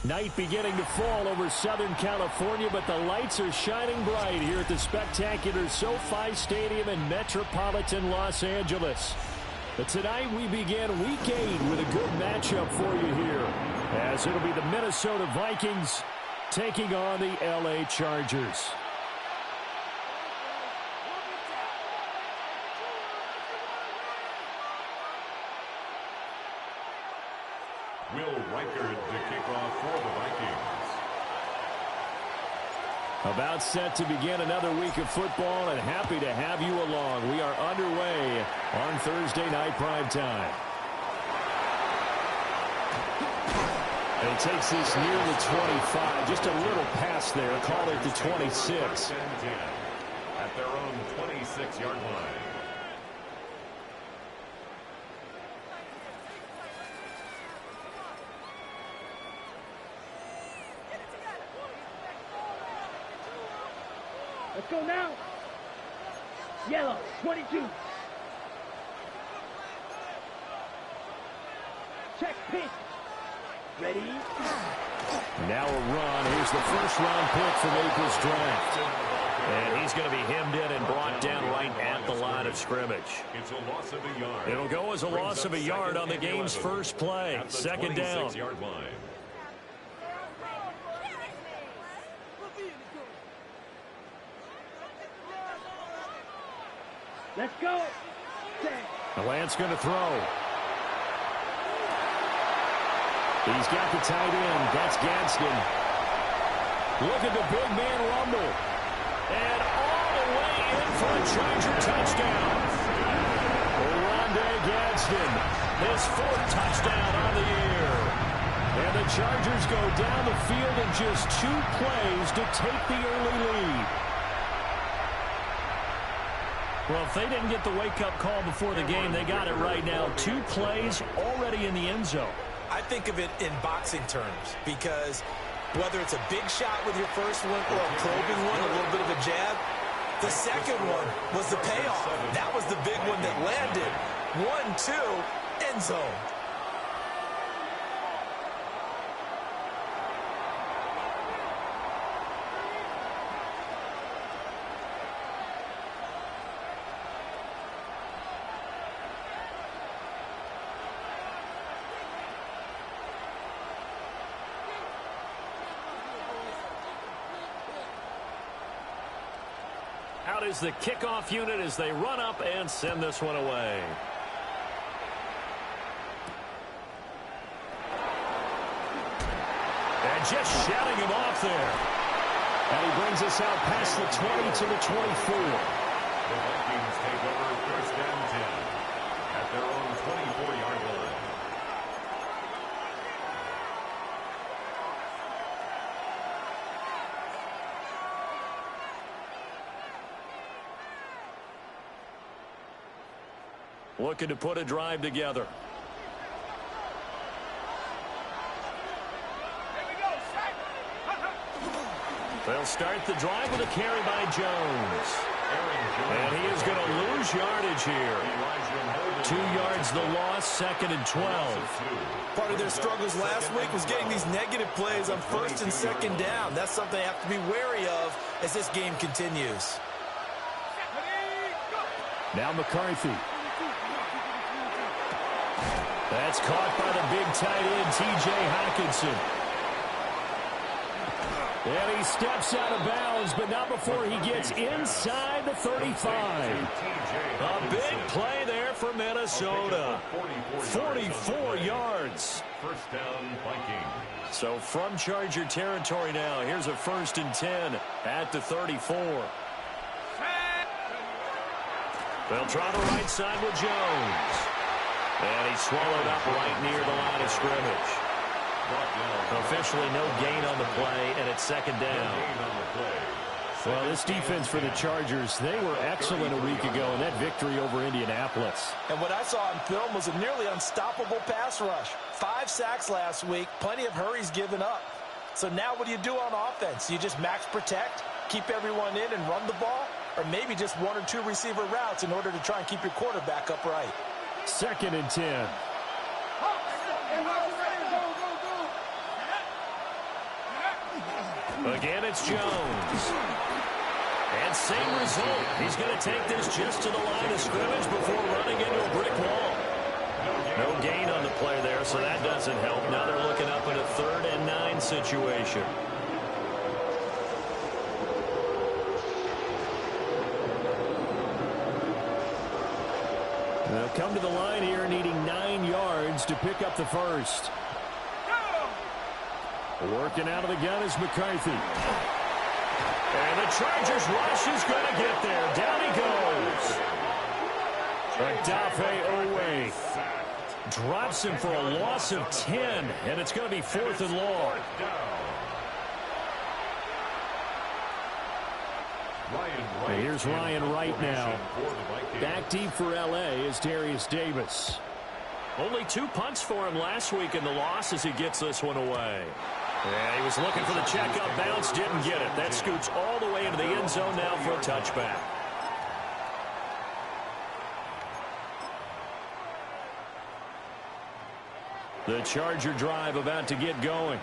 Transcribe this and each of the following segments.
Night beginning to fall over Southern California, but the lights are shining bright here at the spectacular SoFi Stadium in metropolitan Los Angeles. But tonight we begin Week 8 with a good matchup for you here, as it'll be the Minnesota Vikings taking on the LA Chargers. To kick off for the Vikings. About set to begin another week of football, and happy to have you along. We are underway on Thursday night prime time. And he takes this near the 25, just a little pass there, call it the 26. At their own 26-yard line. Let's go now. Yellow, 22. Check, pitch. Ready? Now a run. Here's the first-round pick from April's draft. And he's going to be hemmed in and brought down right at the line of scrimmage. It's a loss of a yard. It'll go as a loss of a yard on the game's first play. Second down. Yard line. Let's go. Lance going to throw. He's got the tight end. That's Gadsden. Look at the big man rumble. And all the way in for a Charger touchdown. Oronde Gadsden, his fourth touchdown on the year. And the Chargers go down the field in just 2 plays to take the early lead. Well, if they didn't get the wake-up call before the game, they got it right now. 2 plays already in the end zone. I think of it in boxing terms, because whether it's a big shot with your first one or a probing one, a little bit of a jab, the second one was the payoff. That was the big one that landed. 1-2, end zone. Out is the kickoff unit as they run up and send this one away. And just shouting him off there. And he brings us out past the 20 to the 24. The Vikings take over first down 10 at their own 24-yard line. Looking to put a drive together. They'll start the drive with a carry by Jones. And he is going to lose yardage here. 2 yards the loss, second and 12. Part of their struggles last week was getting these negative plays on first and second down. That's something they have to be wary of as this game continues. Now McCarthy. That's caught by the big tight end, T.J. Hockenson. And he steps out of bounds, but not before he gets inside the 35. A big play there for Minnesota. 44 yards. First down, Vikings. So from Charger territory now, here's a 1st and 10 at the 34. They'll try the right side with Jones. And he's swallowed up right near the line of scrimmage. Officially no gain on the play, and it's second down. Well, this defense for the Chargers, they were excellent a week ago in that victory over Indianapolis. And what I saw on film was a nearly unstoppable pass rush. 5 sacks last week, plenty of hurries given up. So now what do you do on offense? You just max protect, keep everyone in and run the ball, or maybe just 1 or 2 receiver routes in order to try and keep your quarterback upright. Second and 10. Again, it's Jones. And same result. He's going to take this just to the line of scrimmage before running into a brick wall. No gain on the play there, so that doesn't help. Now they're looking up in a 3rd and 9 situation. They'll come to the line here needing 9 yards to pick up the first. Working out of the gun is McCarthy. And the Chargers rush is going to get there. Down he goes. Odafe Owe drops him for a loss of 10, and it's going to be 4th and long. And here's Ryan Wright now. Back deep for L.A. is Darius Davis. Only 2 punts for him last week in the loss as he gets this one away. Yeah, he was looking for the checkup bounce, didn't get it. That scoots all the way into the end zone now for a touchback. The Charger drive about to get going.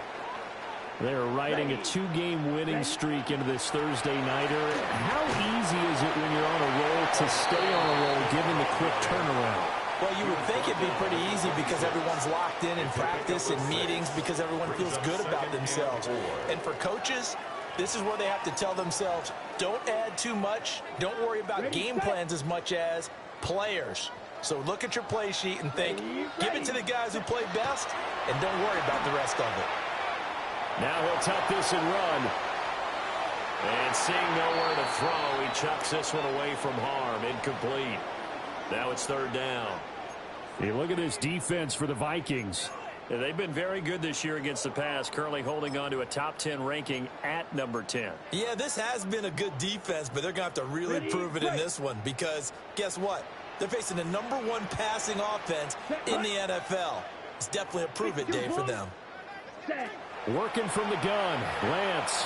They're riding a 2-game winning streak into this Thursday nighter. How easy is it when you're on a roll to stay on a roll given the quick turnaround? Well, you would think it'd be pretty easy because everyone's locked in practice and meetings because everyone feels good about themselves. And for coaches, this is where they have to tell themselves, don't add too much. Don't worry about game plans as much as players. So look at your play sheet and think, give it to the guys who play best, and don't worry about the rest of it. Now he'll tuck this and run. And seeing nowhere to throw, he chucks this one away from harm. Incomplete. Now it's 3rd down. Hey, look at this defense for the Vikings. They've been very good this year against the pass, currently holding on to a top 10 ranking at number 10. Yeah, this has been a good defense, but they're going to have to really prove it in this one because guess what? They're facing the #1 passing offense in the NFL. It's definitely a prove-it day for them. Working from the gun, Lance.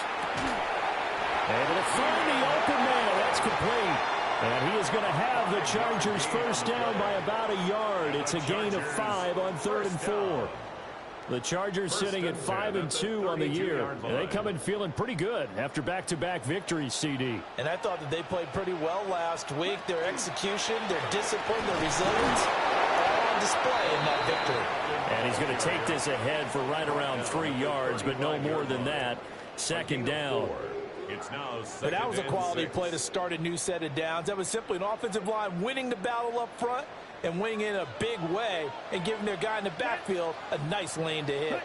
Able to find the open man. That's complete. And he is going to have the Chargers first down by about a yard. It's a gain of 5 on 3rd and 4. The Chargers sitting at 5-2 on the year. And they come in feeling pretty good after back-to-back victories, CD. And I thought that they played pretty well last week. Their execution, their discipline, their resilience, all on display in that victory. And he's going to take this ahead for right around 3 yards, but no more than that. 2nd down. But that was a quality play to start a new set of downs. That was simply an offensive line winning the battle up front and winning in a big way and giving their guy in the backfield a nice lane to hit.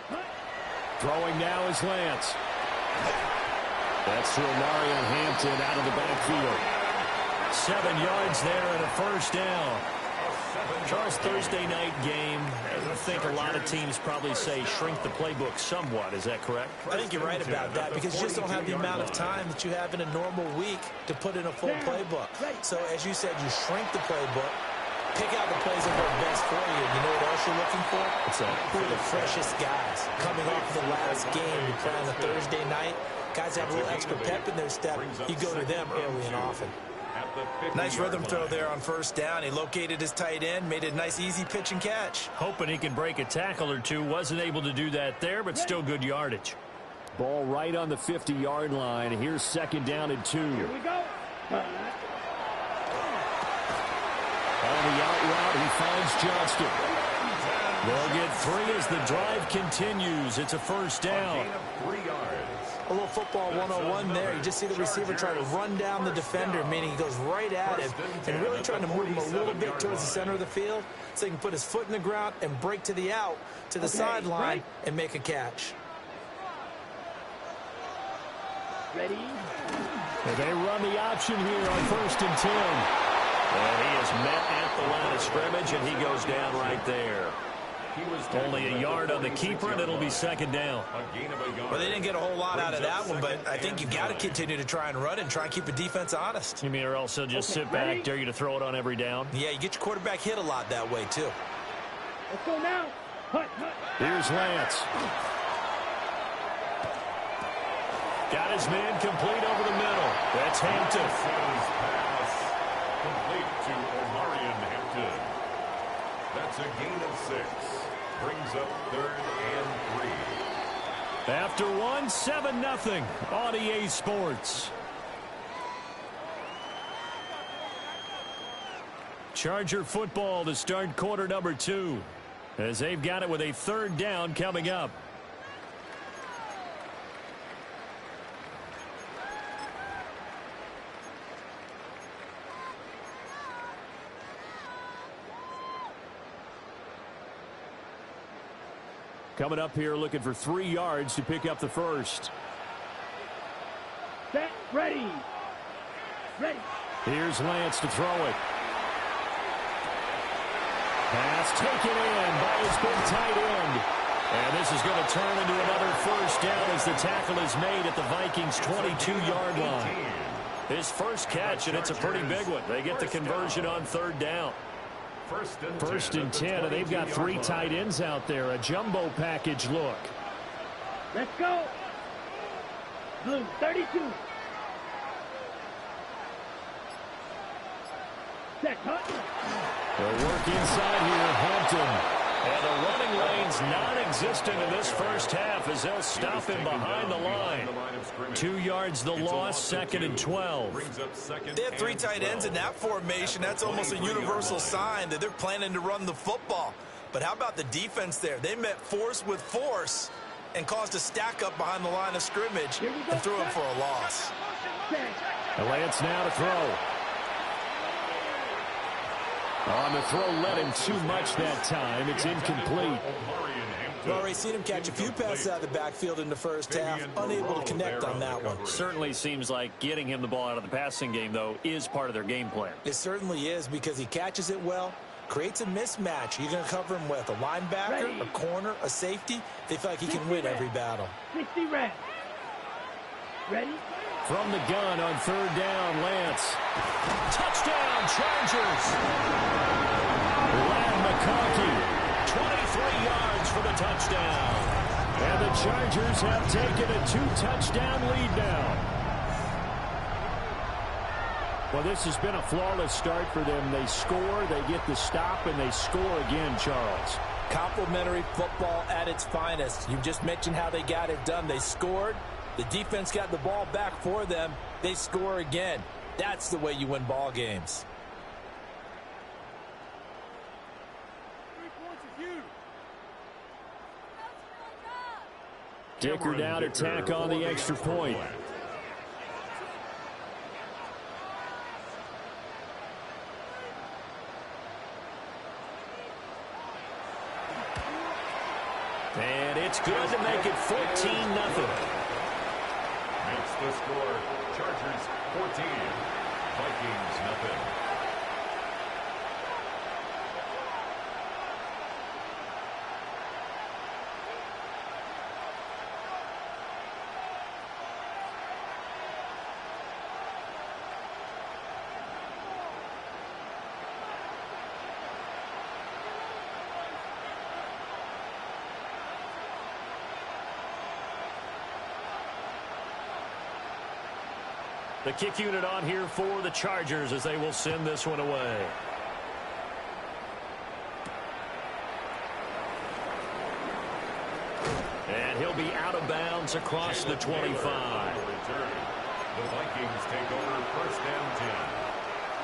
Throwing now is Lance. That's to Mario Hampton out of the backfield. 7 yards there and a first down. Charles, Thursday night game, I think a lot of teams probably say shrink the playbook somewhat. Is that correct? I think you're right about that because you just don't have the amount of time that you have in a normal week to put in a full playbook. So, as you said, you shrink the playbook, pick out the plays that work best for you. You know what else you're looking for? What's that? Who are the freshest guys coming off the last game? You play on a Thursday night. Guys have a little extra pep in their step. You go to them early and often. Nice rhythm throw there on first down. He located his tight end, made it a nice, easy pitch and catch. Hoping he can break a tackle or two. Wasn't able to do that there, but still good yardage. Ball right on the 50-yard line. Here's 2nd down and 2. Here we go. On the out route, he finds Johnston. They'll get 3 as the drive continues. It's a first down. A little football 101 there. You just see the receiver trying to run down the defender, meaning he goes right at him and really trying to move him a little bit towards the center of the field so he can put his foot in the ground and break to the out, to the sideline, and make a catch. Ready? They run the option here on 1st and 10. And he is met at the line of scrimmage, and he goes down right there. Only a yard on the keeper, and it'll be 2nd down. Well, they didn't get a whole lot out of that one, but I think you've got to continue to try and run and try and keep the defense honest. You mean or else they'll just sit back, dare you to throw it on every down? Yeah, you get your quarterback hit a lot that way, too. Let's go now. Here's Lance. Got his man complete over the middle. That's Hampton. Pass complete to Omarion Hampton. That's a gain of 6. Brings up 3rd and 3. After one, 7-0 on EA Sports. Charger football to start quarter number 2, as they've got it with a 3rd down coming up. Coming up here looking for 3 yards to pick up the first. Set, ready. Ready. Here's Lance to throw it. Pass taken in by his big tight end. And this is going to turn into another first down as the tackle is made at the Vikings' 22-yard line. His first catch, and it's a pretty big one. They get the conversion on 3rd down. First and 10, and they've got 3 tight ends out there. A jumbo package look. Let's go. Blue, 32. Set, cut. They'll work inside here, Hampton. And the running lane's non-existent in this first half as they'll stop him behind the line. 2 yards the loss, 2nd and 12. They have 3 tight ends in that formation. That's almost a universal sign that they're planning to run the football. But how about the defense there? They met force with force and caused a stack up behind the line of scrimmage and threw him for a loss. Lance now to throw. On the throw, led him too much that time. It's incomplete. We've already seen him catch a few passes out of the backfield in the first half. Unable to connect on that one. Certainly seems like getting him the ball out of the passing game, though, is part of their game plan. It certainly is because he catches it well, creates a mismatch. You're going to cover him with a linebacker, a corner, a safety. They feel like he can win every battle. 60 red. Ready? From the gun on 3rd down, Lance. Touchdown, Chargers. Lamb McConkey, 23 yards for the touchdown. And the Chargers have taken a 2-touchdown lead now. Well, this has been a flawless start for them. They score, they get the stop, and they score again, Charles. Complimentary football at its finest. You just mentioned how they got it done. They scored. The defense got the ball back for them. They score again. That's the way you win ball games. 3 points is huge. Dicker down to tack on the extra point. And it's good to make it 14-0. Makes the score. Chargers 14. Vikings nothing. The kick unit on here for the Chargers as they will send this one away. And he'll be out of bounds across the 25. The Vikings take over 1st and 10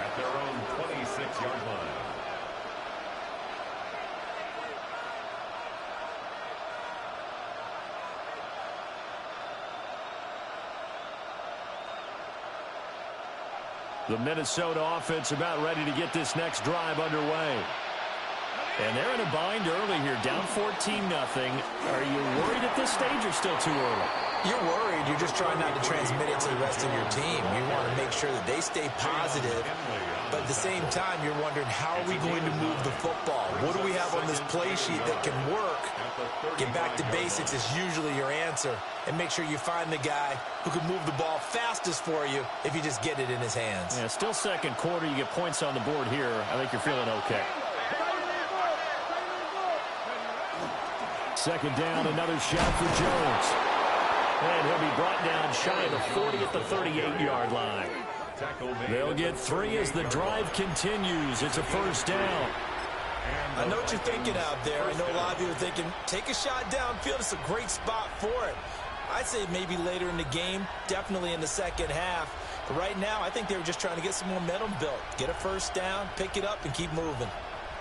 at their own 26-yard line. The Minnesota offense about ready to get this next drive underway. And they're in a bind early here, down 14-0. Are you worried at this stage or still too early? You're worried. You're just trying not to transmit it to the rest of your team. You want to make sure that they stay positive. But at the same time, you're wondering, how are we going to move the football? What do we have on this play sheet that can work? Get back to basics is usually your answer. And make sure you find the guy who can move the ball fastest for you if you just get it in his hands. Yeah, still 2nd quarter. You get points on the board here. I think you're feeling okay. 2nd down, another shot for Jones. And he'll be brought down shy of the 40 at the 38-yard line. They'll get 3 as the drive continues. It's a 1st down. I know what you're thinking out there. I know a lot of you are thinking, take a shot downfield. It's a great spot for it. I'd say maybe later in the game, definitely in the second half. But right now, I think they were just trying to get some momentum built. Get a first down, pick it up, and keep moving.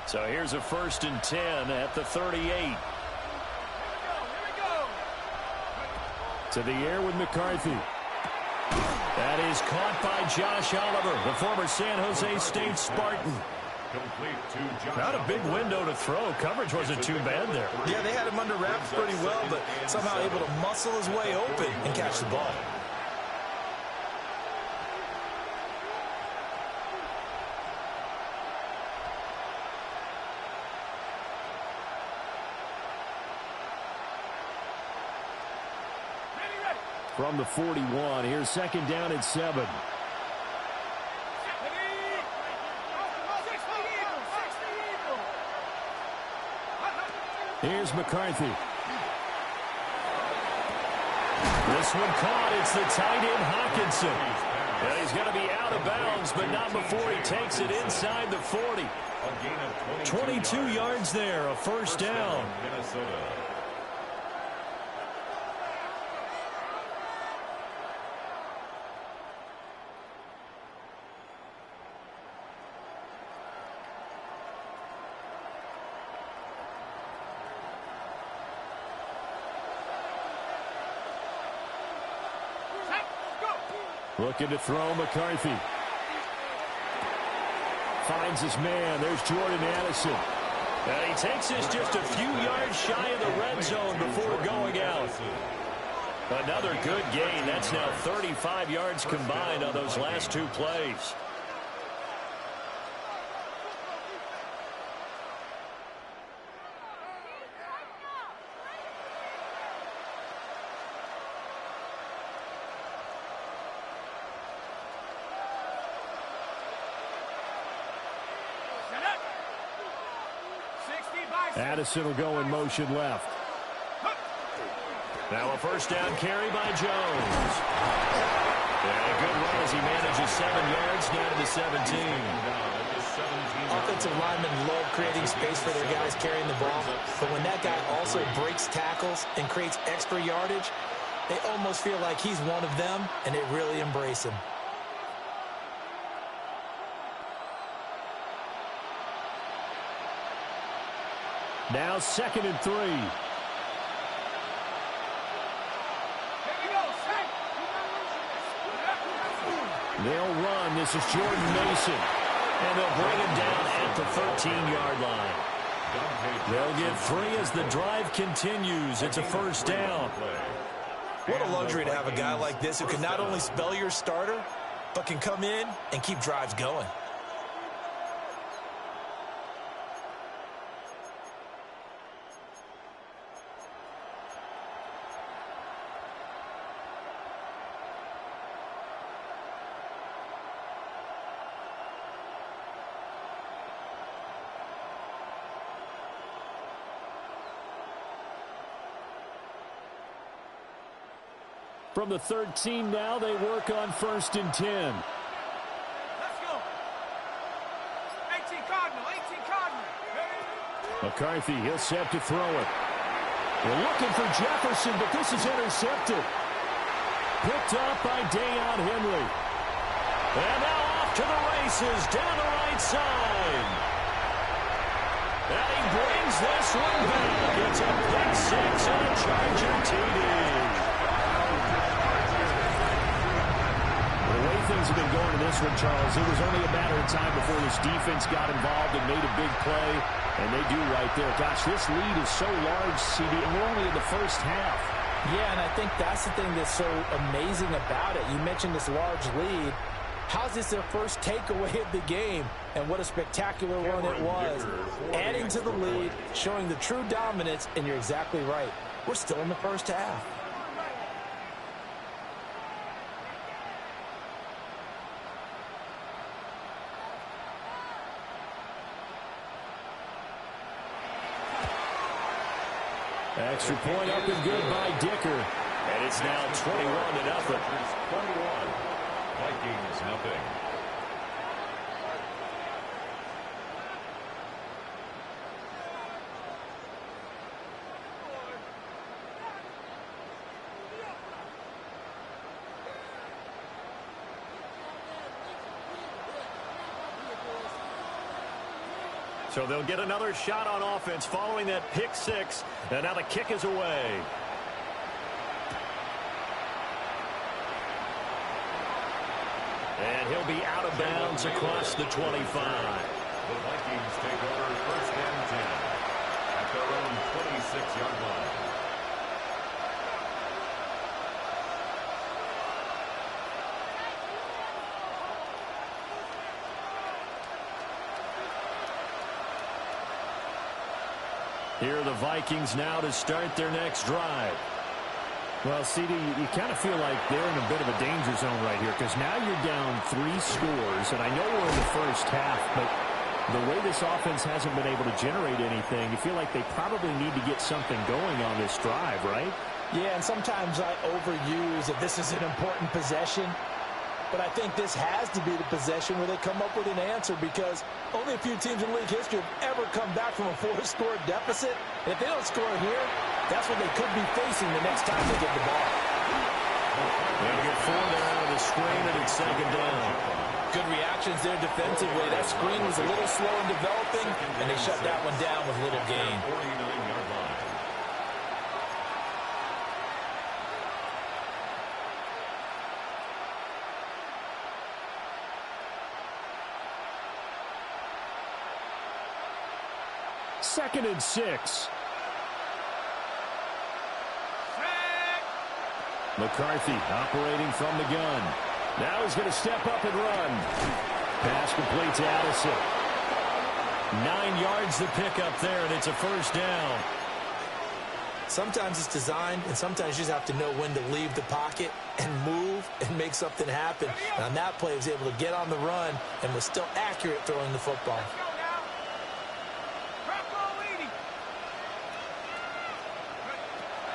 So here's a 1st and 10 at the 38. To the air with McCarthy. That is caught by Josh Oliver, the former San Jose State Spartan. Not a big window to throw. Coverage wasn't too bad there. Yeah, they had him under wraps pretty well, but somehow able to muscle his way open and catch the ball. From the 41, here's 2nd down and 7. Here's McCarthy. This one caught. It's the tight end Hawkinson. And he's going to be out of bounds, but not before he takes it inside the 40. 22 yards there, a 1st down. Looking to throw McCarthy. Finds his man. There's Jordan Addison. And he takes this just a few yards shy of the red zone before going out. Another good gain. That's now 35 yards combined on those last 2 plays. Addison will go in motion left. Now a 1st down carry by Jones. And a good run as he manages 7 yards down to the 17. Offensive linemen love creating space for their guys carrying the ball. But when that guy also breaks tackles and creates extra yardage, they almost feel like he's one of them, and they really embrace him. Now 2nd and 3. They'll run. This is Jordan Mason. And they'll bring him down at the 13-yard line. They'll get 3 as the drive continues. It's a 1st down. What a luxury to have a guy like this who can not only spell your starter, but can come in and keep drives going. From the 13 now, they work on 1st and 10. Let's go. 18 Cardinal, 18 Cardinal. McCarthy, he'll set to throw it. They're looking for Jefferson, but this is intercepted. Picked up by Deion Henry. And now off to the races down the right side. And he brings this one back. It's a pick 6 and a Charger TD. Things have been going to this one, Charles. It was only a matter of time before this defense got involved and made a big play, and they do right there. Gosh, this lead is so large, CD, and we're only in the 1st half. Yeah, and I think that's the thing that's so amazing about it. You mentioned this large lead. How's this their first takeaway of the game? And what a spectacular run it was. Adding to the lead, showing the true dominance, and you're exactly right. We're still in the 1st half. Extra point up and good by Dicker. And it's now 21-0. 21. Vikings nothing. So they'll get another shot on offense following that pick six. And now the kick is away. And he'll be out of bounds across the 25. The Vikings take over first and 10 at their own 26-yard line. Here are the Vikings now to start their next drive. Well, CD, you kind of feel like they're in a bit of a danger zone right here because now you're down 3 scores, and I know we're in the first half, but the way this offense hasn't been able to generate anything, you feel like they probably need to get something going on this drive, right? Yeah, and sometimes I overuse that this is an important possession, but I think this has to be the possession where they come up with an answer because only a few teams in league history have ever come back from a 4-score deficit. And if they don't score here, that's what they could be facing the next time they get the ball. They'll get 4 there out of the screen, and it's second down. Good reactions there defensively. That screen was a little slow in developing, and they shut that one down with little gain. 49-yard line. Second and 6. McCarthy operating from the gun. Now he's going to step up and run. Pass complete to Addison. 9 yards the pickup there, and it's a first down. Sometimes it's designed, and sometimes you just have to know when to leave the pocket and move and make something happen. And on that play, he was able to get on the run and was still accurate throwing the football.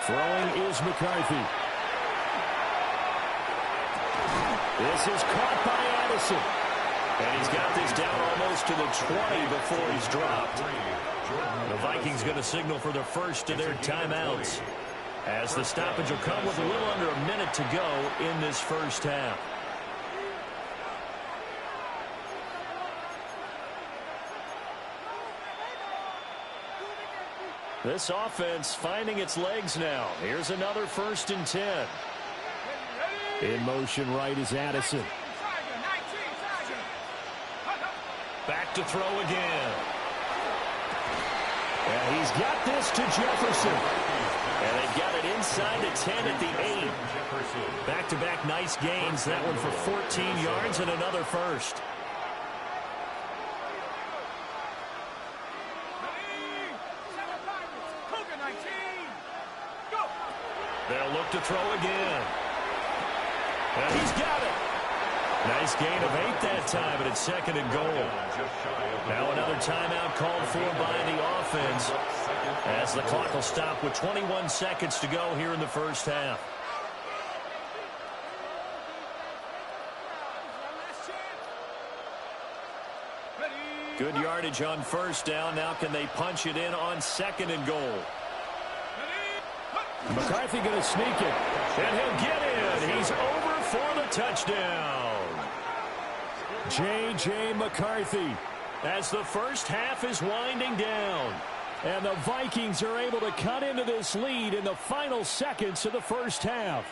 Throwing is McCarthy. This is caught by Addison. And he's got this down almost to the 20 before he's dropped. The Vikings going to signal for the first of their timeouts, as the stoppage will come with a little under a minute to go in this first half. This offense finding its legs now. Here's another first and 10. In motion right is Addison. Back to throw again. And he's got this to Jefferson. And they've got it inside the 10 at the 8. Back-to-back nice gains. That one for 14 yards and another first. They'll look to throw again. And he's got it. Nice gain of 8 that time, and it's second and goal. Now another timeout called for by the offense, as the clock will stop with 21 seconds to go here in the first half. Good yardage on first down. Now can they punch it in on second and goal? McCarthy going to sneak it. And he'll get in. He's over for the touchdown. J.J. McCarthy, as the first half is winding down. And the Vikings are able to cut into this lead in the final seconds of the first half.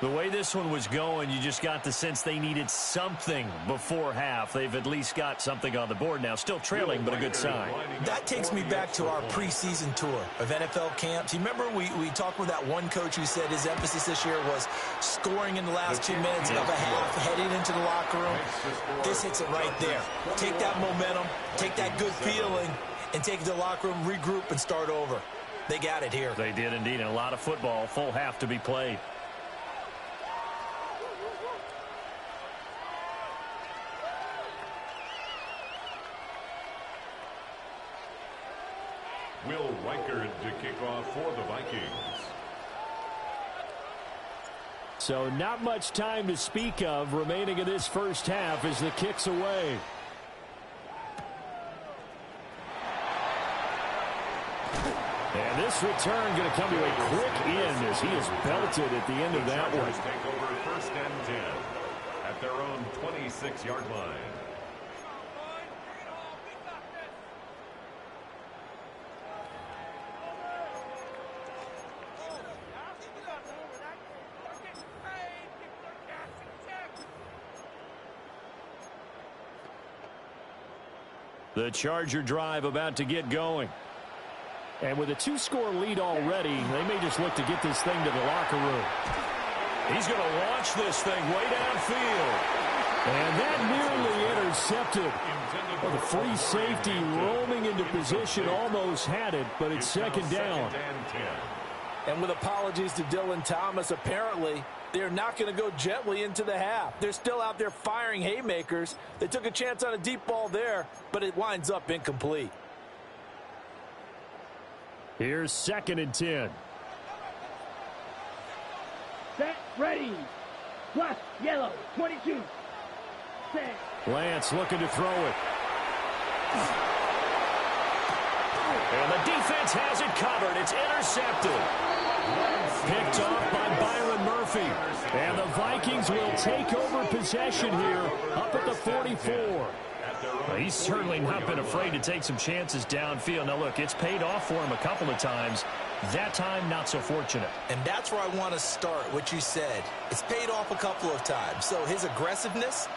The way this one was going, you just got the sense they needed something before half. They've at least got something on the board now. Still trailing, but a good sign. That takes me back to our preseason tour of NFL camps. You remember we talked with that one coach who said his emphasis this year was scoring in the last 2 minutes of a half, heading into the locker room. This hits it right there. Take that momentum, take that good feeling, and take it to the locker room, regroup, and start over. They got it here. They did indeed, and a lot of football, full half to be played. Will Reichard to kick off for the Vikings. So not much time to speak of remaining in this first half as the kick's away. And this return going to come to a quick end as he is belted at the end of that one. Take over first and 10 at their own 26-yard line. The Charger drive about to get going. And with a 2-score lead already, they may just look to get this thing to the locker room. He's going to launch this thing way downfield. And that nearly intercepted. Well, the free safety roaming into position almost had it, but it's second down. And with apologies to Dylan Thomas, apparently they're not going to go gently into the half. They're still out there firing haymakers. They took a chance on a deep ball there, but it winds up incomplete. Here's 2nd and 10. Set, ready. Plus, yellow, 22. Set. Lance looking to throw it. And the defense has it covered. It's intercepted. Picked off by Byron Murphy. And the Vikings will take over possession here up at the 44. Well, he's certainly not been afraid to take some chances downfield. Now, look, it's paid off for him a couple of times. That time, not so fortunate. And that's where I want to start, what you said. It's paid off a couple of times. So his aggressiveness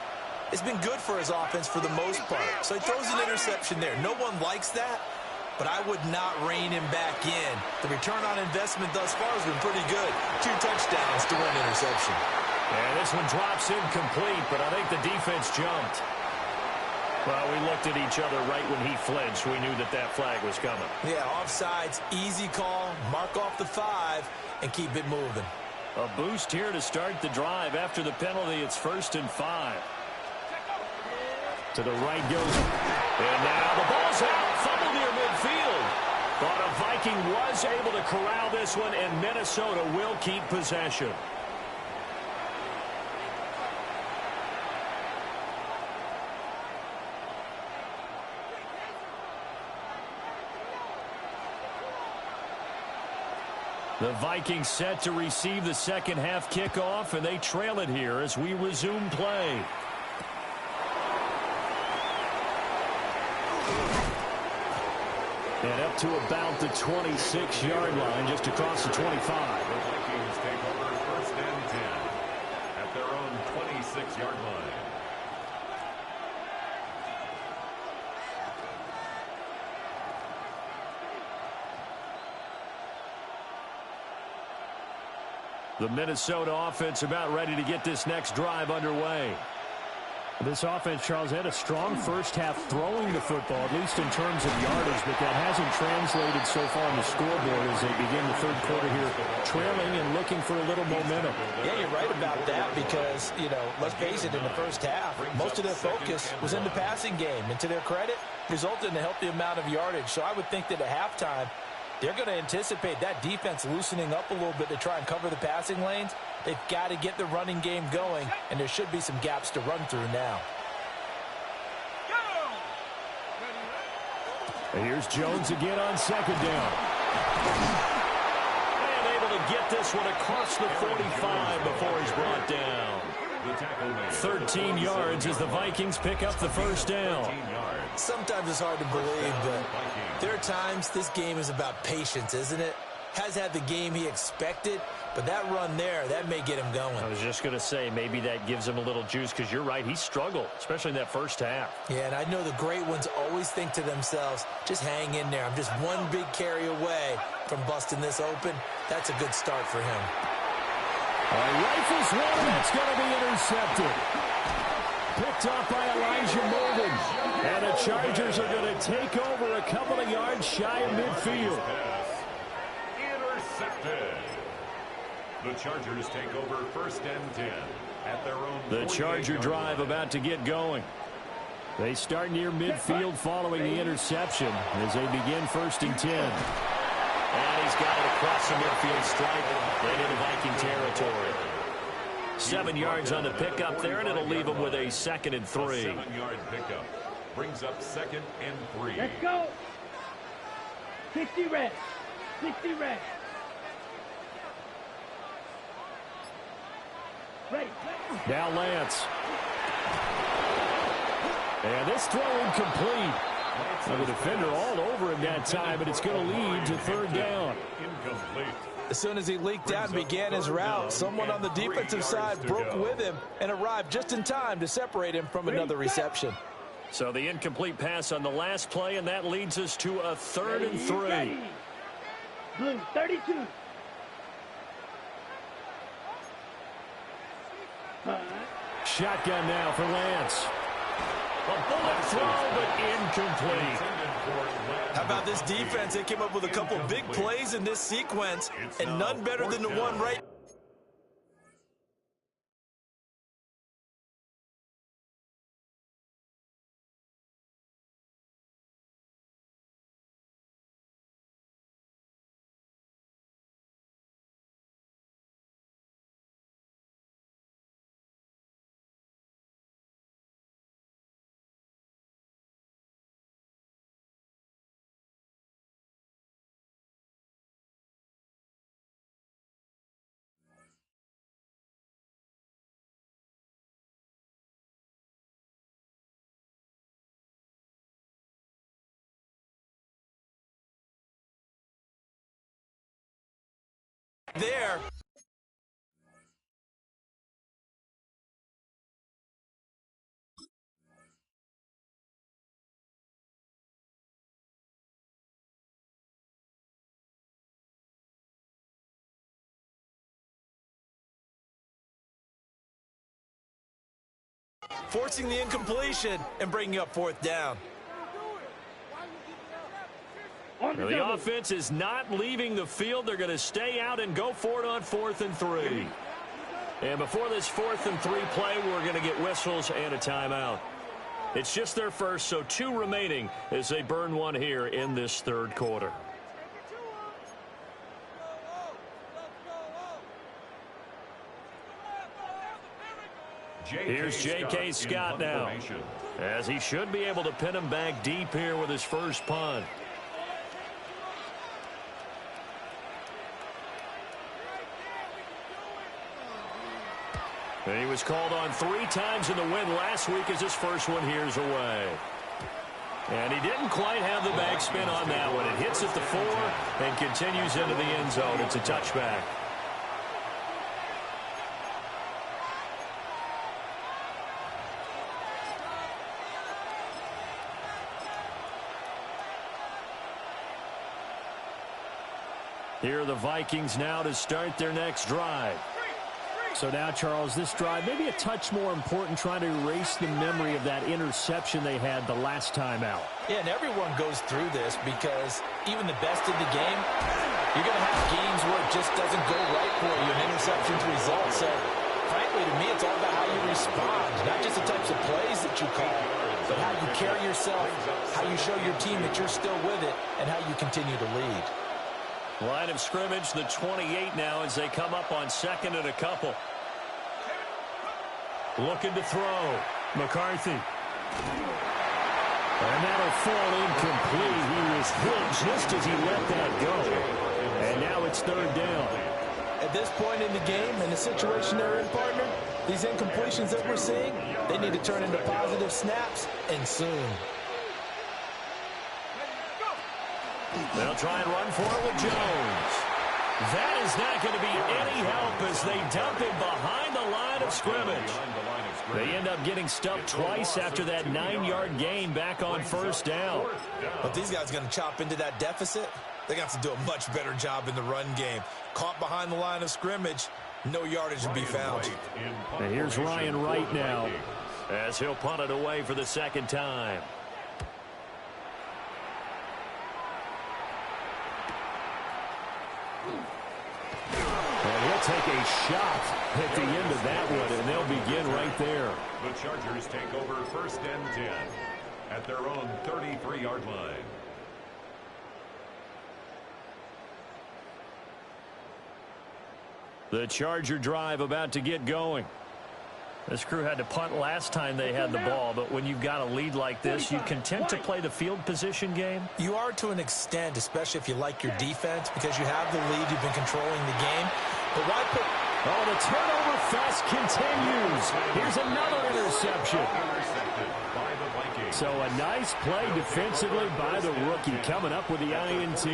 has been good for his offense for the most part. So he throws an interception there. No one likes that, but I would not rein him back in. The return on investment thus far has been pretty good. 2 touchdowns to one interception. And this one drops incomplete, but I think the defense jumped. Well, we looked at each other right when he flinched. We knew that that flag was coming. Yeah, offsides, easy call, mark off the 5, and keep it moving. A boost here to start the drive. After the penalty, it's 1st and 5. To the right goes. And now the ball's out. Fumble near midfield. But a Viking was able to corral this one, and Minnesota will keep possession. The Vikings set to receive the second half kickoff, and they trail it here as we resume play. And up to about the 26-yard line, just across the 25. The Vikings take over 1st and 10 at their own 26-yard line. The Minnesota offense about ready to get this next drive underway. This offense, Charles, had a strong first half throwing the football, at least in terms of yardage, but that hasn't translated so far on the scoreboard as they begin the third quarter here, trailing and looking for a little momentum. Yeah, you're right about that because, you know, let's face it, in the first half, most of their focus was in the passing game. And to their credit, resulted in a healthy amount of yardage. So I would think that at halftime, they're going to anticipate that defense loosening up a little bit to try and cover the passing lanes. They've got to get the running game going, and there should be some gaps to run through now. And here's Jones again on 2nd down. And able to get this one across the 45 before he's brought down. 13 yards as the Vikings pick up the first down. Sometimes it's hard to believe, but there are times this game is about patience, isn't it? Has had the game he expected, but that run there, that may get him going. I was just going to say, maybe that gives him a little juice because you're right, he struggled, especially in that first half. Yeah, and I know the great ones always think to themselves, just hang in there. I'm just one big carry away from busting this open. That's a good start for him. Rifles one, that's going to be intercepted. Picked up by Elijah Molden. And the Chargers are going to take over a couple of yards shy of midfield. Intercepted. The Chargers take over 1st and 10 at their own. The Charger drive about to get going. They start near midfield following the interception as they begin 1st and 10. And he's got it across the midfield stripe right into Viking territory. 7 yards on the pickup there, and it'll leave him with a 2nd and 3. 7-yard pickup brings up 2nd and 3. Let's go. 60 red. 60 red. Ready. Now Lance. And this throw incomplete. Well, the defender all over him that time, but it's going to lead to 3rd down. Incomplete. As soon as he leaked out and began his route, someone on the defensive side broke with him and arrived just in time to separate him from another reception. So the incomplete pass on the last play, and that leads us to a 3rd and 3. Blue, 32. Shotgun now for Lance. A bullet throw, but incomplete. How about this defense? They came up with a couple big plays in this sequence, and none better than the one right. There. Forcing the incompletion and bringing up 4th down. The offense is not leaving the field. They're going to stay out and go for it on 4th and 3. And before this 4th and 3 play, we're going to get whistles and a timeout. It's just their first, so 2 remaining as they burn one here in this 3rd quarter. Here's J.K. Scott now, as he should be able to pin him back deep here with his first punt. And he was called on 3 times in the win last week as his first one here's away. And he didn't quite have the backspin on that one. It hits at the 4 and continues into the end zone. It's a touchback. Here are the Vikings now to start their next drive. So now, Charles, this drive maybe a touch more important, trying to erase the memory of that interception they had the last time out. Yeah, and everyone goes through this because even the best in the game, you're going to have games where it just doesn't go right for you, and interceptions result. So, frankly, to me, it's all about how you respond, not just the types of plays that you call, but how you carry yourself, how you show your team that you're still with it, and how you continue to lead. Line of scrimmage, the 28 now as they come up on 2nd and a couple. Looking to throw. McCarthy. And that'll fall incomplete. He was hit just as he let that go. And now it's 3rd down. At this point in the game, in the situation they're in, partner, these incompletions that we're seeing, they need to turn into positive snaps, and soon. They'll try and run for it with Jones. That is not going to be any help as they dump him behind the line of scrimmage. They end up getting stuffed twice after that 9-yard gain back on 1st down. But these guys are going to chop into that deficit. They're going to have to do a much better job in the run game. Caught behind the line of scrimmage, no yardage to be found. And here's Ryan Wright now as he'll punt it away for the 2nd time. And he'll take a shot at the end of that one, and they'll begin right there. The Chargers take over 1st and 10 at their own 33-yard line. The Charger drive about to get going. This crew had to punt last time they had the ball, but when you've got a lead like this, you content to play the field position game? You are to an extent, especially if you like your defense, because you have the lead, you've been controlling the game. But why put... Oh, the turnover fest continues. Here's another interception. So a nice play defensively by the rookie, coming up with the INT.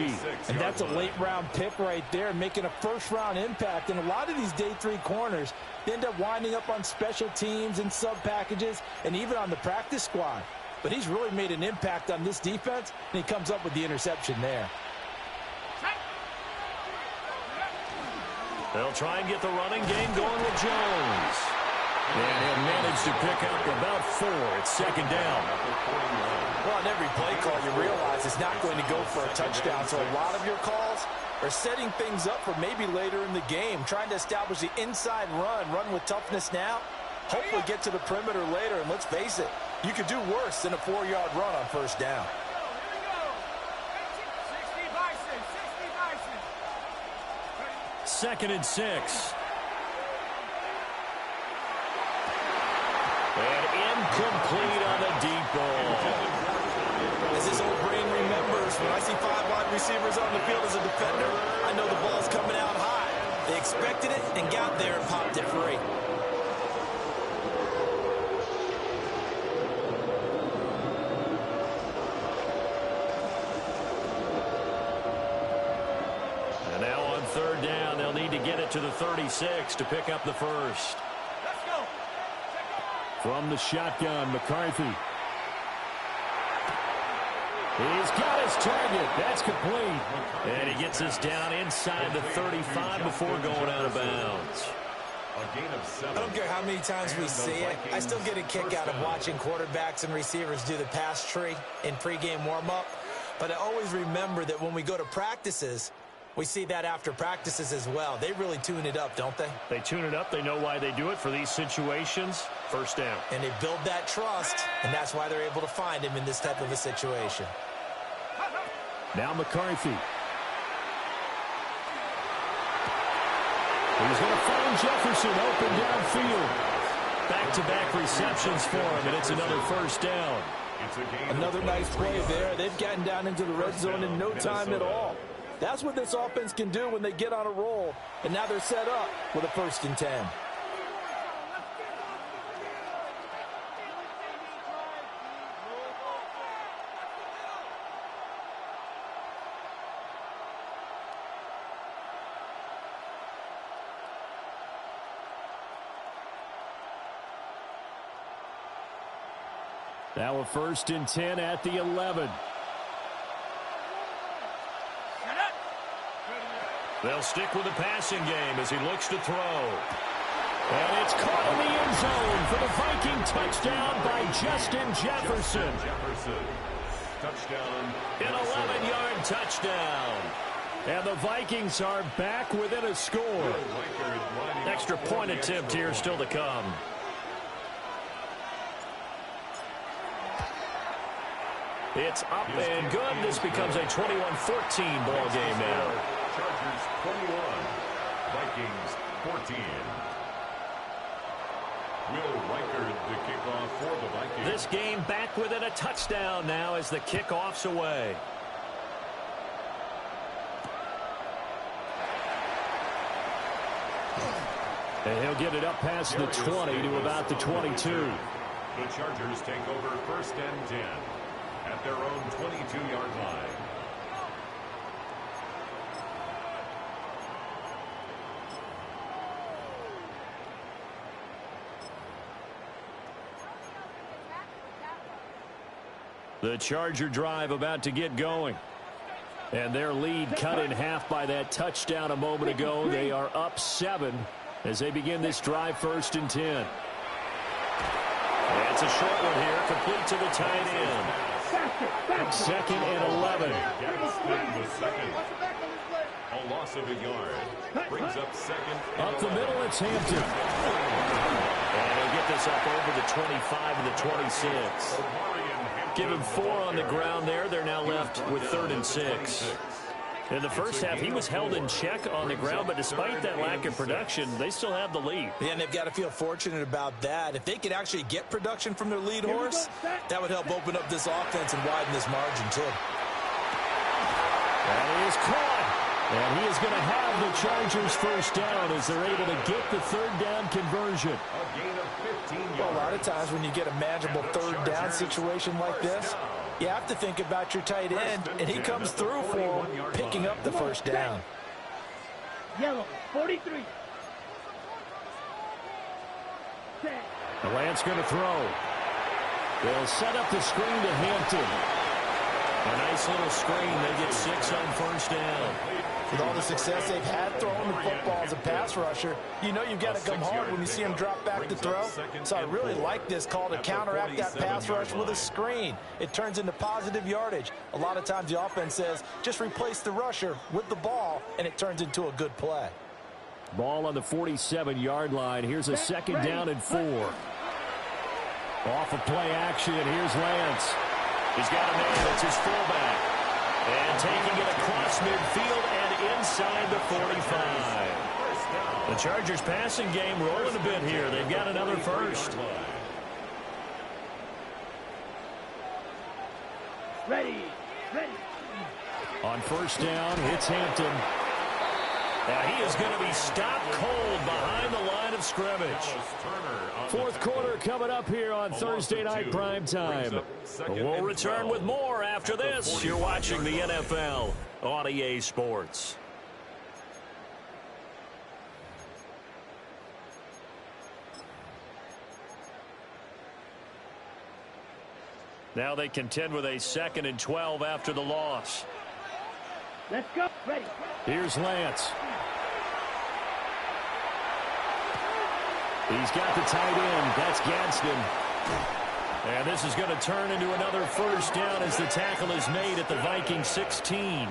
And that's a late-round pick right there, making a first-round impact. And a lot of these day 3 corners end up winding up on special teams and sub-packages and even on the practice squad. but he's really made an impact on this defense, and he comes up with the interception there. They'll try and get the running game going with Jones. And he'll manage to pick up about 4. It's second down. Well, on every play call, you realize it's not going to go for a touchdown, so a lot of your calls are setting things up for maybe later in the game, trying to establish the inside run with toughness now, hopefully get to the perimeter later, and let's face it, you could do worse than a 4-yard run on first down. Second and 6. And incomplete on the deep ball. As his old brain remembers, when I see 5 wide receivers on the field as a defender, I know the ball's coming out high. They expected it and got there and popped it free. And now on third down, they'll need to get it to the 36 to pick up the first. Let's go. From the shotgun, McCarthy. He's got his target. That's complete. And he gets us down inside the 35 before going out of bounds. I don't care how many times we see it. I still get a kick out of watching quarterbacks and receivers do the pass tree in pregame warm-up. But I always remember that when we go to practices, we see that after practices as well. They really tune it up, don't they? They tune it up. They know why they do it for these situations. First down. And they build that trust, and that's why they're able to find him in this type of a situation. Now McCarthy. He's going to find Jefferson open downfield. Back-to-back receptions for him, and it's another first down. Another nice play there. They've gotten down into the red zone in no time at all. That's what this offense can do when they get on a roll, and now they're set up with a 1st and 10. Now a 1st and 10 at the 11. They'll stick with the passing game as he looks to throw. And it's caught in the end zone for the Viking touchdown by Justin Jefferson. Touchdown. An 11-yard touchdown. And the Vikings are back within a score. Extra point attempt here still to come. It's up and good. This becomes a 21-14 ball game now. Chargers 21, Vikings 14. Will Reichard the kickoff for the Vikings. This game back within a touchdown now as the kickoff's away. And he'll get it up past the 20 to about the 22. The Chargers take over 1st and 10 at their own 22-yard line. The Charger drive about to get going. And their lead cut in half by that touchdown a moment ago. They are up 7 as they begin this drive 1st and 10. And it's a short one here, complete to the tight end. 2nd and 11. A loss of a yard. Brings up 2nd. Up the middle, it's Hampton. And he'll get this up over the 25 and the 26. Give him 4 on the ground there. They're now left with 3rd and 6. In the first half, he was held in check on the ground, but despite that lack of production, they still have the lead. Yeah, and they've got to feel fortunate about that. If they could actually get production from their lead horse, that would help open up this offense and widen this margin, too. And he is caught. And he is going to have the Chargers first down as they're able to get the 3rd down conversion. A gain of 15 yards. Well, a lot of times when you get a manageable 3rd down situation like this, you have to think about your tight end, and he comes through for him, picking up the first down. Yellow, 43. The Lance going to throw. They'll set up the screen to Hampton. A nice little screen. They get 6 on first down. With all the success they've had throwing the football as a pass rusher, you know you've got to come hard when you see him drop back to throw. So I really like this call to counteract that pass rush with a screen. It turns into positive yardage. A lot of times the offense says, just replace the rusher with the ball, and it turns into a good play. Ball on the 47-yard line. Here's a second down and 4. Off of play action, here's Lance. He's got a man. It's his fullback. And taking it across midfield and inside the 45. The Chargers passing game rolling a bit here. They've got another first. Ready. On first down, it's Hampton. Now he is going to be stopped cold behind the line of scrimmage. Fourth quarter coming up here on Thursday Night Primetime. We'll return with more after this. You're watching the NFL on EA Sports. Now they contend with a 2nd and 12 after the loss. Let's go. Ready. Here's Lance. He's got the tight end. That's Gadsden. And this is going to turn into another first down as the tackle is made at the Vikings 16.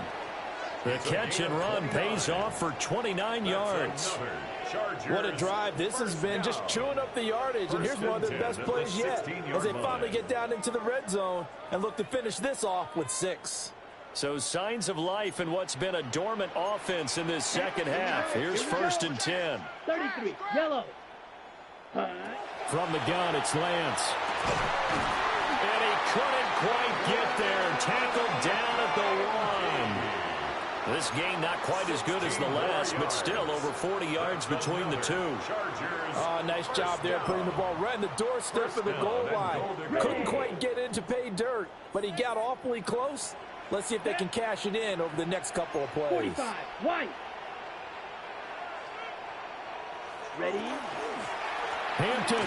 The catch and run pays off for 29 yards. What a drive this has been, just chewing up the yardage. And here's one of their best plays yet as they finally get down into the red zone and look to finish this off with 6. So signs of life in what's been a dormant offense in this second half. Here's 1st and 10. 33, yellow. From the gun, it's Lance. And he couldn't quite get there. Tackled down at the 1. This game not quite as good as the last, but still over 40 yards between the two. Oh, nice job there putting the ball right in the doorstep of the goal line. Couldn't quite get in to pay dirt, but he got awfully close. Let's see if they can cash it in over the next couple of plays. 45, white. Ready. Hampton.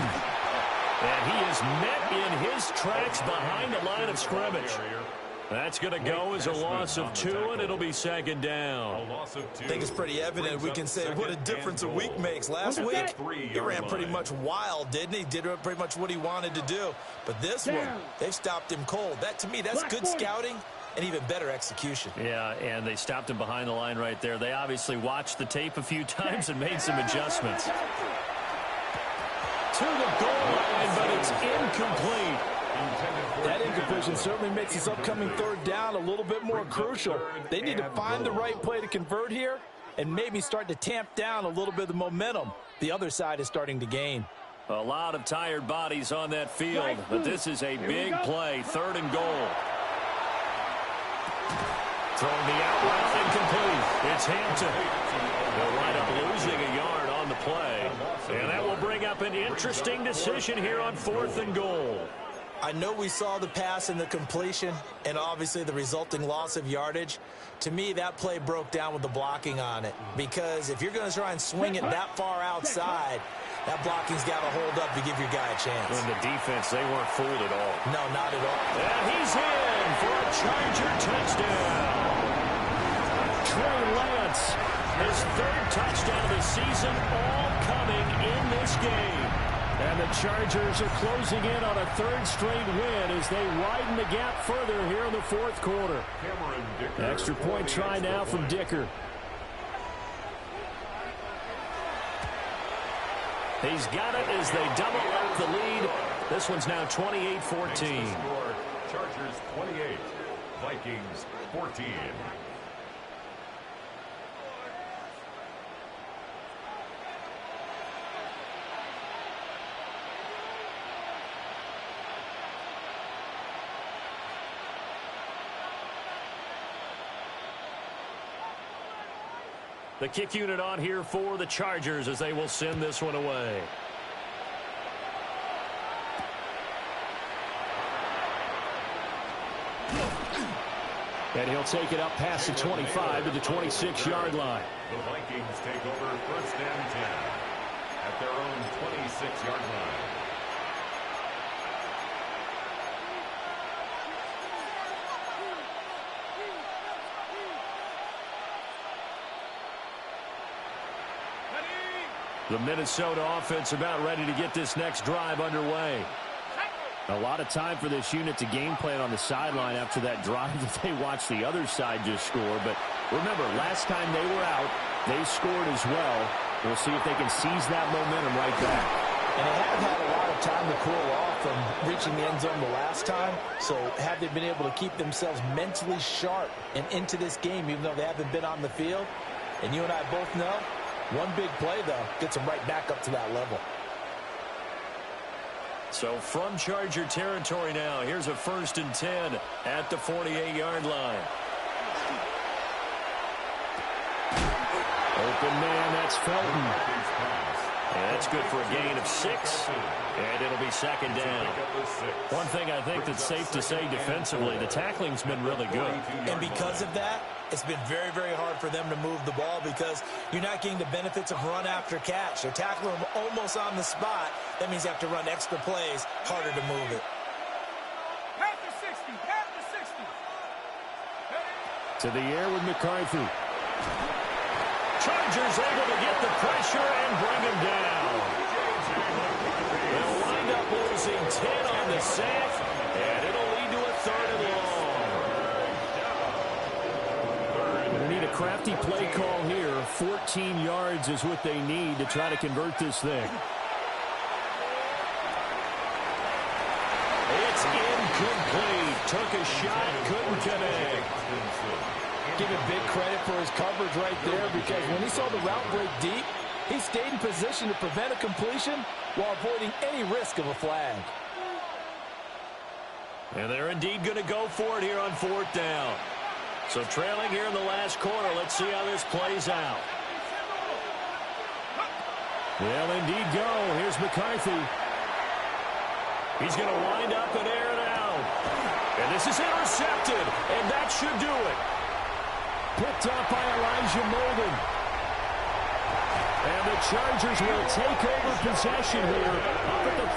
And he is met in his tracks behind the line of scrimmage. That's going to go as a loss of 2, and it'll be 2nd down. I think it's pretty evident. We can say what a difference a week makes. Last week, he ran pretty much wild, didn't he? Did pretty much what he wanted to do. But this one, they've stopped him cold. That, to me, that's good scouting and even better execution. Yeah, and they stopped him behind the line right there. They obviously watched the tape a few times and made some adjustments. To the goal line, but it's incomplete. That incompletion certainly makes this upcoming 3rd down a little bit more crucial. They need to find the right play to convert here and maybe start to tamp down a little bit of the momentum the other side is starting to gain. A lot of tired bodies on that field, but this is a big play. 3rd and goal. Throwing the out route incomplete. It's Hampton. They'll wind up losing a yard on the play. And that will bring up an interesting decision here on 4th and goal. I know we saw the pass and the completion and obviously the resulting loss of yardage. To me, that play broke down with the blocking on it, because if you're going to try and swing it that far outside, that blocking's got to hold up to give your guy a chance. And the defense, they weren't fooled at all. No, not at all. And he's in for a Charger touchdown. Trey Lance, his 3rd touchdown of the season, all coming in this game. And the Chargers are closing in on a 3rd straight win as they widen the gap further here in the 4th quarter. Extra point try now from Dicker. He's got it as they double up the lead. This one's now 28-14. Chargers 28, Vikings 14. The kick unit on here for the Chargers as they will send this one away. And he'll take it up past the 25 to the 26-yard line. The Vikings take over 1st and 10 at their own 26-yard line. The Minnesota offense about ready to get this next drive underway. A lot of time for this unit to game plan on the sideline after that drive that they watched the other side just score. But remember, last time they were out, they scored as well. We'll see if they can seize that momentum right back. And they have had a lot of time to cool off from reaching the end zone the last time. So have they been able to keep themselves mentally sharp and into this game, even though they haven't been on the field? And you and I both know, one big play, though, gets them right back up to that level. So from Charger territory now, here's a 1st and 10 at the 48-yard line. Open man, that's Felton. And that's good for a gain of 6, and it'll be 2nd down. One thing I think that's safe to say defensively, the tackling's been really good. And because of that, it's been very, very hard for them to move the ball because you're not getting the benefits of run after catch. They're tackling them almost on the spot. That means you have to run extra plays, harder to move it. To the air with McCarthy. Chargers able to get the pressure and bring him down. They'll wind up losing 10 on the sack, and it'll lead to a 3rd and long. They need a crafty play call here. 14 yards is what they need to try to convert this thing. It's incomplete. Took a shot, couldn't connect. Give him big credit for his coverage right there because when he saw the route break deep, he stayed in position to prevent a completion while avoiding any risk of a flag. And they're indeed going to go for it here on 4th down. So trailing here in the last quarter, let's see how this plays out. They'll indeed go. Here's McCarthy. He's going to wind up and air it out. And this is intercepted, and that should do it. Picked up by Elijah Molden. And the Chargers will take over possession here up at the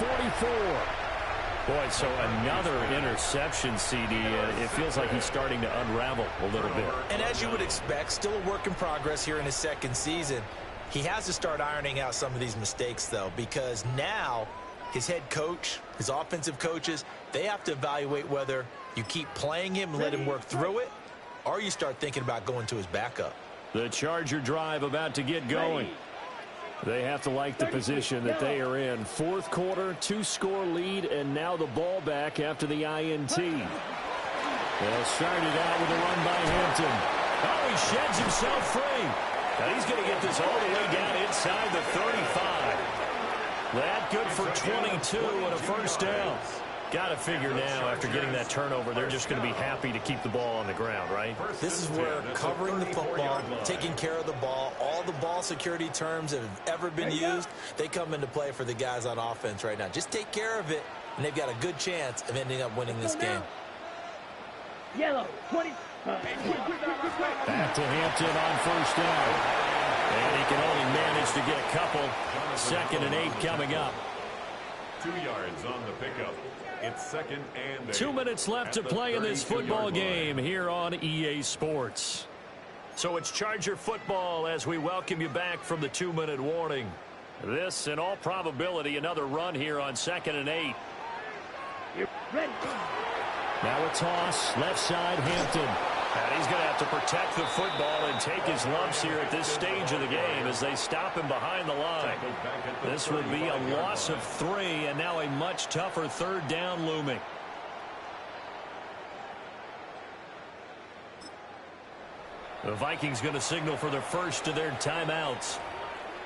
44. Boy, so another interception, CD. It feels like he's starting to unravel a little bit. And as you would expect, still a work in progress here in his 2nd season. He has to start ironing out some of these mistakes, though, because now his head coach, his offensive coaches, they have to evaluate whether you keep playing him and let him work through it, or you start thinking about going to his backup. The Charger drive about to get going. They have to like the position that they are in. 4th quarter, 2-score lead, and now the ball back after the INT. They'll start it out with a run by Hampton. Oh, he sheds himself free. Now he's going to get this all the way down inside the 35. That good for 22 and a 1st down. Got to figure now, after getting that turnover, they're just going to be happy to keep the ball on the ground, right? This is where covering the football, taking care of the ball, all the ball security terms that have ever been used, they come into play for the guys on offense right now. Just take care of it, and they've got a good chance of ending up winning this game. Yellow, 20. Back to Hampton on 1st down. And he can only manage to get a couple. 2nd and 8 coming up. 2 yards on the pickup. It's 2nd and 8. 2 minutes left to play in this football game here on EA Sports. So it's Charger football as we welcome you back from the 2-minute warning. This, in all probability, another run here on 2nd and 8. You're ready. Now a toss, left side, Hampton. And he's going to have to protect the football and take his lumps here at this stage of the game as they stop him behind the line. This would be a loss of 3, and now a much tougher 3rd down looming. The Vikings going to signal for the first of their timeouts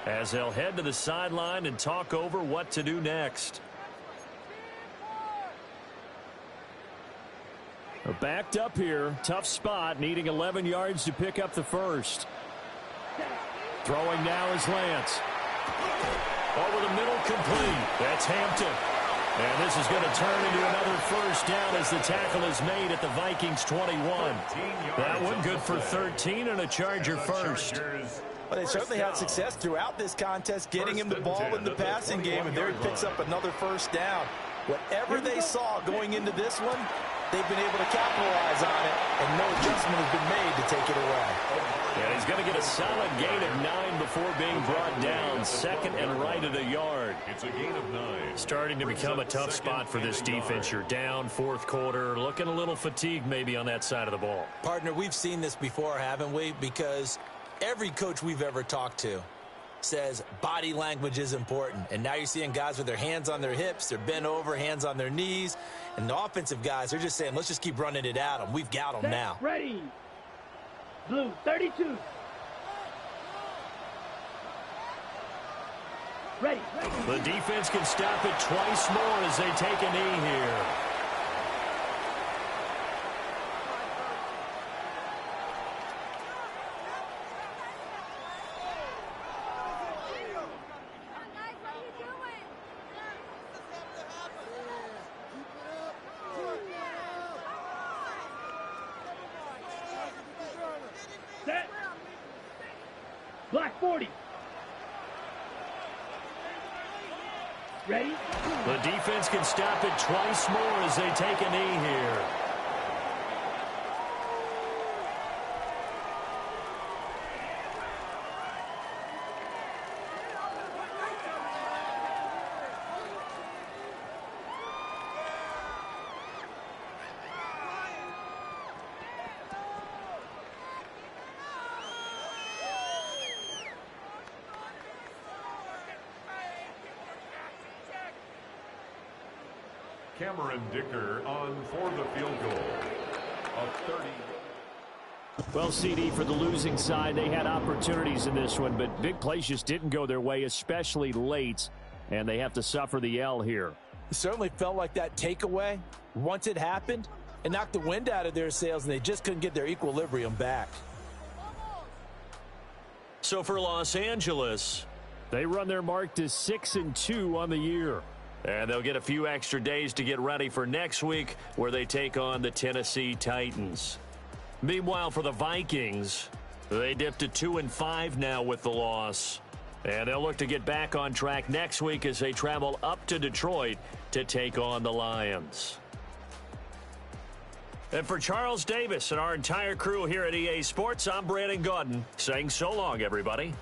as they'll head to the sideline and talk over what to do next. Backed up here, tough spot, needing 11 yards to pick up the 1st. Throwing now is Lance. Over the middle, complete. That's Hampton. And this is going to turn into another 1st down as the tackle is made at the Vikings 21. That one good for 13 and a Charger 1st. Well, they certainly had success throughout this contest, getting him the ball in the passing game, and there he picks up another 1st down. Whatever they saw going into this one, they've been able to capitalize on it, and no adjustment has been made to take it away. And he's going to get a solid gain of 9 before being brought down. Second and right at a yard. It's a gain of 9. Starting to become a tough spot for this defense. You're down fourth quarter, looking a little fatigued maybe on that side of the ball. Partner, we've seen this before, haven't we? Because every coach we've ever talked to says body language is important. And now you're seeing guys with their hands on their hips, they're bent over, hands on their knees. And the offensive guys, they're just saying, let's just keep running it at them. We've got them now. Ready. Blue, 32. Ready. The defense can stop it twice more as they take a knee here. Set. Black 40. Ready? The defense can stop it twice more as they take a knee here. Cameron Dicker on for the field goal. A 30. Well, CD, for the losing side, they had opportunities in this one, but big plays just didn't go their way, especially late, and they have to suffer the L here. It certainly felt like that takeaway, once it happened, it knocked the wind out of their sails, and they just couldn't get their equilibrium back. So for Los Angeles, they run their mark to 6-2 on the year. And they'll get a few extra days to get ready for next week, where they take on the Tennessee Titans. Meanwhile, for the Vikings, they dipped to 2-5 now with the loss. And they'll look to get back on track next week as they travel up to Detroit to take on the Lions. And for Charles Davis and our entire crew here at EA Sports, I'm Brandon Gaudin saying so long, everybody.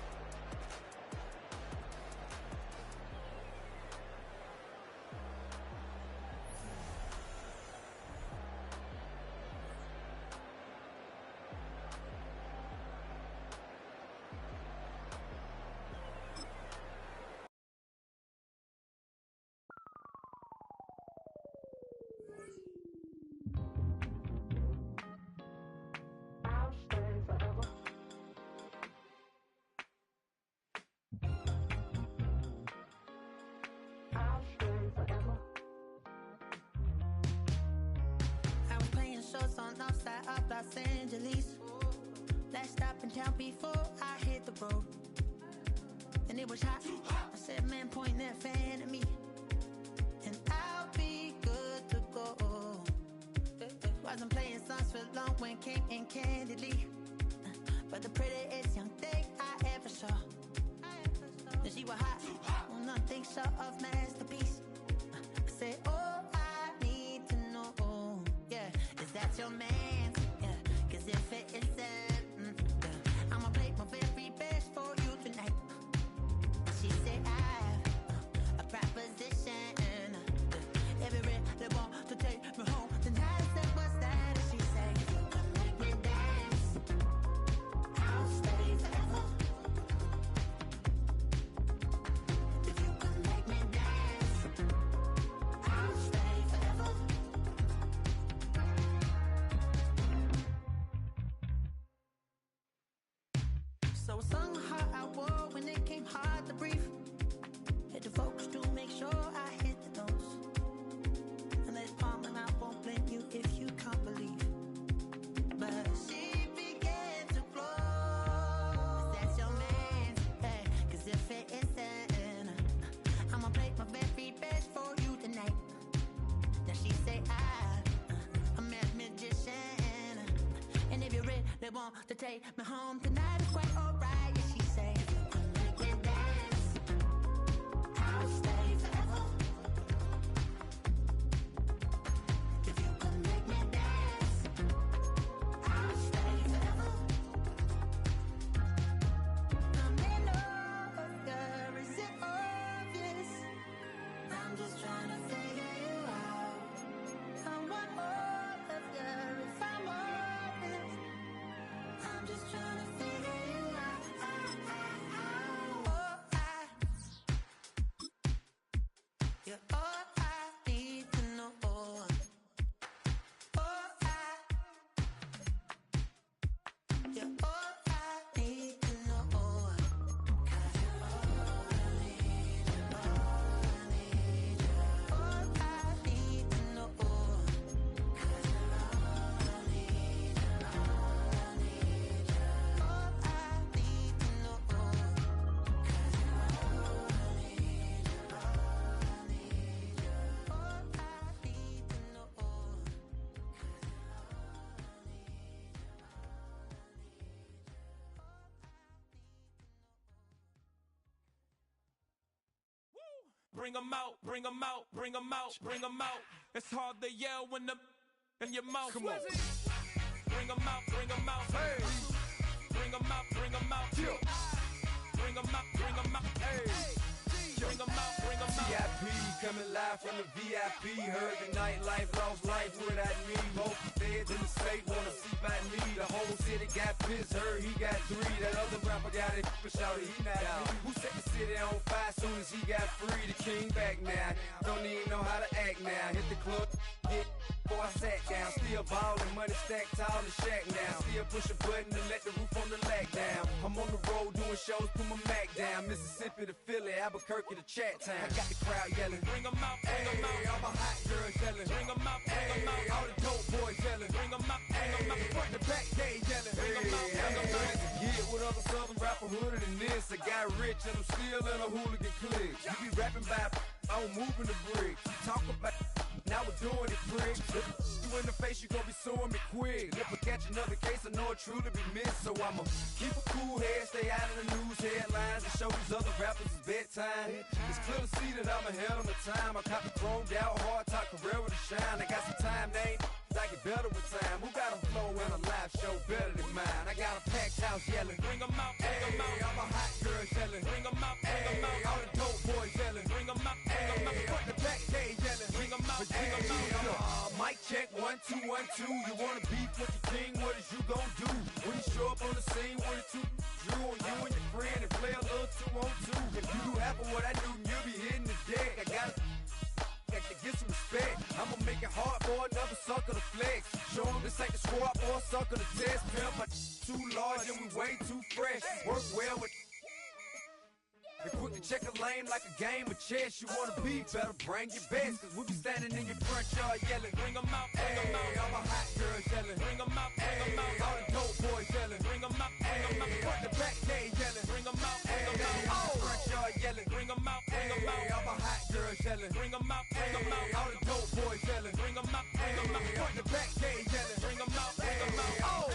On outside of Los Angeles. Last stop in town before I hit the road. And it was hot. I said, man, point that fan at me. And I'll be good to go. Wasn't playing songs for long when came in candidly. But the prettiest young thing I ever saw. And she was hot. On nothing short of masterpiece. I said, oh, I need to know. Yeah, is that your man? Yeah, cause if it isn't, I'ma play my very best for you tonight. She said I have a proposition. Every red they want to take me home tonight. I said, what's that? She said, if you can make me dance, I'll stay forever. If you can make me dance, I'll stay forever. So I sung how I wore when it came hard to breathe. Had to focus to make sure I hit the notes. And there's palm and I won't blame you if you can't believe. But she began to flow. That's your man, hey, cause if it isn't, I'ma play my very best for you tonight. Now she say I'm a magician. And if you're ready, they want to take me home tonight. It's quite alright. Yeah, she say, if you can make me dance, I'll stay forever. If you can make me dance, I'll stay forever. bring 'em out, bring 'em out, bring 'em out, bring 'em out. It's hard to yell when the in your mouth. Come on. Bring 'em out, bring 'em out. Hey. Bring 'em out, bring 'em out. Yeah. Bring 'em out, bring 'em out. Hey. Bring 'em out, bring 'em out. VIP coming live from the VIP. Heard the nightlife, lost life without me. Both feds in the state wanna see by me. The whole city got pissed, heard he got 3. That other rapper got it, but shouted he not out. Who set the city on fire soon as he got free? The king back now. Don't even know how to act now. Hit the club, hit. Before I sat down, still ballin', money stacked tall in the shack now. Still push a button to let the roof on the lag down. I'm on the road doing shows, put my Mac down. Mississippi to Philly, Albuquerque to Chat Town. I got the crowd yelling, bring 'em out, bring 'em out. All my hot girls yelling, bring 'em out, bring 'em out. All the dope boys yelling, bring 'em out, bring 'em out. Front to back, they yelling, bring 'em out, bring 'em out. Yeah, with other southern rapper hooded than this. I got rich and I'm still in a hooligan clique. You be rapping by, I'm moving the bricks. Talk about, now we're doing it, pricks. You in the face, you gon' be suing me quick. If I catch another case, I know it truly be missed. So I'ma keep a cool head, stay out of the news headlines, and show these other rappers it's bedtime. It's clear to see that I'm ahead of my time. I caught the chromed out, hard talk, career with a shine. I got some time, they ain't I get better with time. Who got a flow and a live show better than mine? I got a packed house yelling, bring 'em out, bring 'em out. All my hot girls yelling, bring 'em out, bring 'em out. All the dope boys yelling, bring 'em out, bring 'em out. Front the back, they yelling, bring 'em out, bring 'em out. Mic check, 1, 2, 1, 2. You wanna beef with the king? What is you gon' do? When you show up on the scene, 1 or 2 drew on you and your friend and play a little 2-on-2. If you do half of what I do, you'll be hitting the deck. I gotta to get some respect. I'ma make it hard for another sucker to flex. Show 'em this ain't the squad or a sucker to test. Pimp, but too large and we way too fresh. Work well with and quick to check a lane like a game of chess. You wanna be better, bring your best. Cause we be standing in your front yard yelling, bring 'em out, bring 'em out. All my hot girls yelling, bring 'em out, bring 'em out. All the dope boys yelling, bring 'em out, bring 'em out. Front the back, they yelling, bring 'em out, bring 'em out. All the front yard yelling, bring 'em out, bring 'em out. All my hot girls yelling, bring 'em out, bring 'em out. All the dope boys yelling, bring 'em out, bring 'em out. Front the back, they yelling, bring 'em out, bring 'em out. Oh!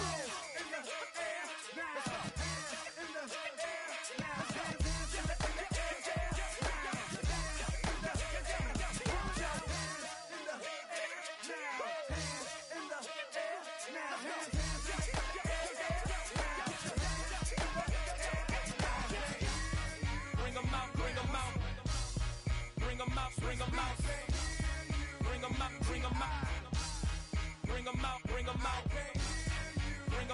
Bring 'em out, bring 'em out. Bring 'em out, bring 'em out. Bring 'em out, bring 'em out. Bring 'em out, bring 'em out. Bring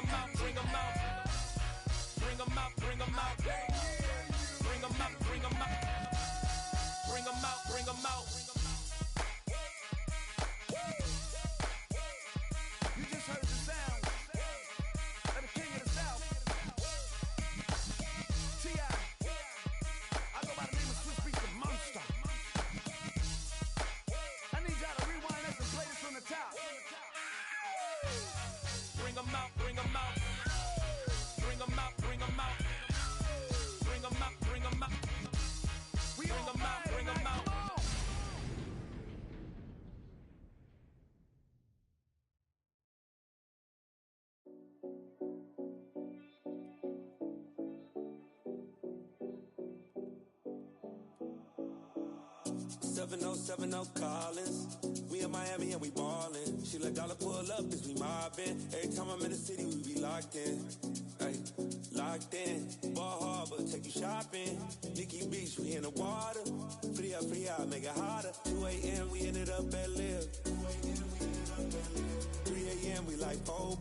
'em out, bring 'em out. Bring 'em out, bring 'em out. Bring 'em out, bring 'em out. You just heard the sound of the king of the South. T.I. I go by the name of Swiss Beats the Monster. I need y'all to rewind this and play this from the top. Bring 'em out, bring 'em out. Bring 'em out, bring 'em out. Bring 'em out, bring 'em out. Bring 'em out, bring 'em out. Seven oh 70 Collins. We in Miami and we ballin'. She let dollar pull up cause we mobbin'. Every time I'm in the city, we be locked in. Ay, locked in. Ball Harbor, take you shopping. Nikki Beach, we in the water. Free up, make it hotter. 2 a.m. we ended up at Live. 3 a.m. we like, oh.